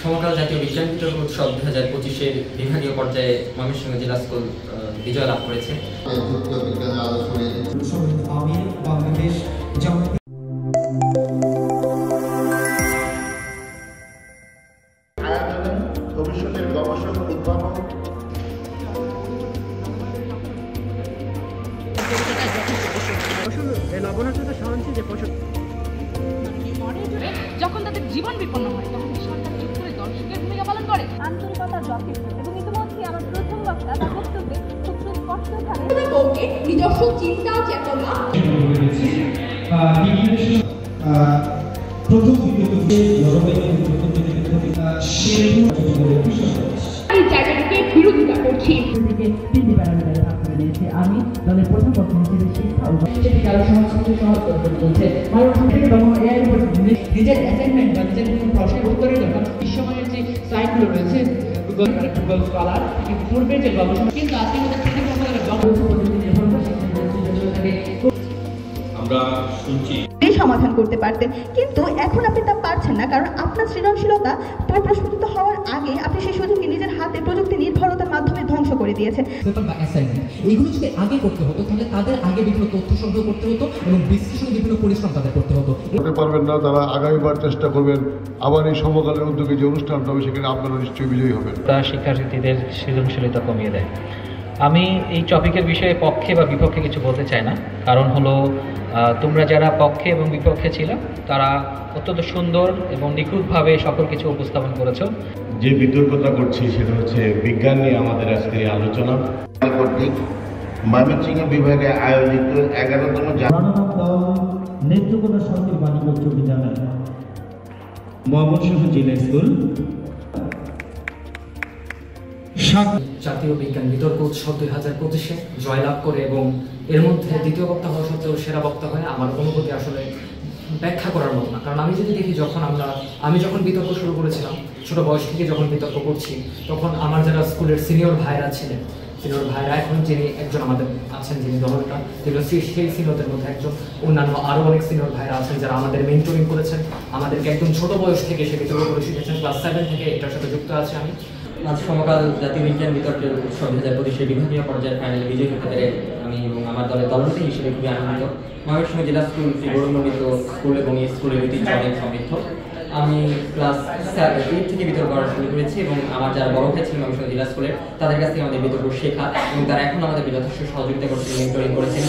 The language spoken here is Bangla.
সমকাল জাতীয় বিজ্ঞান বিতর্ক উৎসব 2025-এর বিভাগীয় পর্যায়ে ময়মনসিংহ জেলা স্কুল বিজয় লাভ করেছে। ভবিষ্যতের গবেষক উদ্ভাবক যখন তাদের জীবন বিপন্ন হয় তখন সরকার চুপ করে দর্শকের ভূমিকা পালন করে। আন্তরিকতা যথেষ্ট এবং ইতিমধ্যে আমার প্রথম বক্তা তার বক্তব্যে খুব সুস্পষ্টভাবে নিজস্ব চিন্তা চেতনা এই জায়গাটিকে বিরোধিতা করছি। আমি দলের প্রথম পক্ষ হিসেবে শিক্ষা ও সংস্কৃতি সহযোগিতা বলছে নিজের অ্যাসাইনমেন্ট বা নিজের কোনো প্রশ্নের উত্তরের জন্য বিশ্বময়ের যে সাইটগুলো রয়েছে গুগল স্কলার পূর্বে যে গবেষণা কিন্তু আজকে আমরা শুনছি সমাধান করতে পারতেন, কিন্তু এখন আপনি তা পারছেন না, কারণ আপনার সৃজনশীলতা প্রস্ফুটিত হওয়ার আগে আপনি সেই সুযোগকে নিজের হাতে প্রযুক্তি নির্ভরতার মাধ্যমে ধ্বংস করে দিয়েছেন। এইগুলো যদি আগে করতে হতো তাহলে তাদের আগে বিভিন্ন তথ্য সংগ্রহ করতে হতো এবং বিশ্লেষণে বিভিন্ন পরিশ্রম তাদের করতে হতো। করতে পারবেন না, তারা আগামীবার চেষ্টা করবেন আবার এই সমকালের উদ্যোগে যে অনুষ্ঠানটা হবে সেখানে আপনারা নিশ্চয়ই বিজয়ী হবেন। তা শিক্ষার্থীদের সৃজনশীলতা কমিয়ে দেয়। আমি এই টপিকের বিষয়ে পক্ষে বা বিপক্ষে কিছু বলতে চাই না, কারণ হলো তোমরা যারা পক্ষে এবং বিপক্ষে ছিল তারা অত্যন্ত সুন্দর এবং নিখুঁতভাবে সকল কিছু উপস্থাপন করেছো। যে বিতর্কতা করছি সেটা হচ্ছে বিজ্ঞান নিয়ে আমাদের আজকে আলোচনা। কর্তৃক ময়মনসিংহ বিভাগে আয়োজিত 11তম নেত্রকোনা সরকারি বাণিজ্য উচ্চ বিদ্যালয় ময়মনসিংহ জেলা স্কুল জাতীয় বিজ্ঞান বিতর্ক উৎসব 2025-এ জয়লাভ করে এবং এর মধ্যে দ্বিতীয় বক্তা হওয়া সত্ত্বেও সেরা বক্তা হয় আমার অনুভূতি আসলে ব্যাখ্যা করার মতো না। কারণ আমি যদি দেখি আমি যখন বিতর্ক শুরু করেছিলাম ছোট বয়স থেকে যখন বিতর্ক করছি তখন আমার যারা স্কুলের সিনিয়র ভাইরা ছিলেন, সিনিয়র ভাইরা এখন যিনি একজন আমাদের আছেন যিনি দলটা সেই সিনিয়রদের মধ্যে একজন, অন্যান্য আরও অনেক সিনিয়র ভাইরা আছেন যারা আমাদের মেন্টরিং করেছেন, আমাদেরকে একদম ছোট বয়স থেকে সে বিতর্ক করে শিখেছেন। ক্লাস 7 থেকে এটার সাথে যুক্ত আছে আমি। আজ সমকাল জাতীয় বিজ্ঞান বিতর্কের উৎসব 2025-এর বিভাগীয় পর্যায়ের ফাইনালে বিজয়ী হতে পেরে আমি এবং আমার দলের দলপতি হিসেবে খুবই আনন্দিত। ময়মনসিংহ জেলা স্কুল গৌরবান্বিত স্কুল এবং এই স্কুলের ঐতিহ্য অনেক সমৃদ্ধ। আমি ক্লাস 8 থেকে বিতর্ক করা শুরু করেছি এবং আমার যারা বড় ভাই ছিল ময়মনসিংহ জেলা স্কুলের তাদের কাছ থেকে আমাদের বিতর্ক শেখা এবং তারা এখন আমাদের যথেষ্ট সহযোগিতা করছেন, মেন্টরিং করেছেন।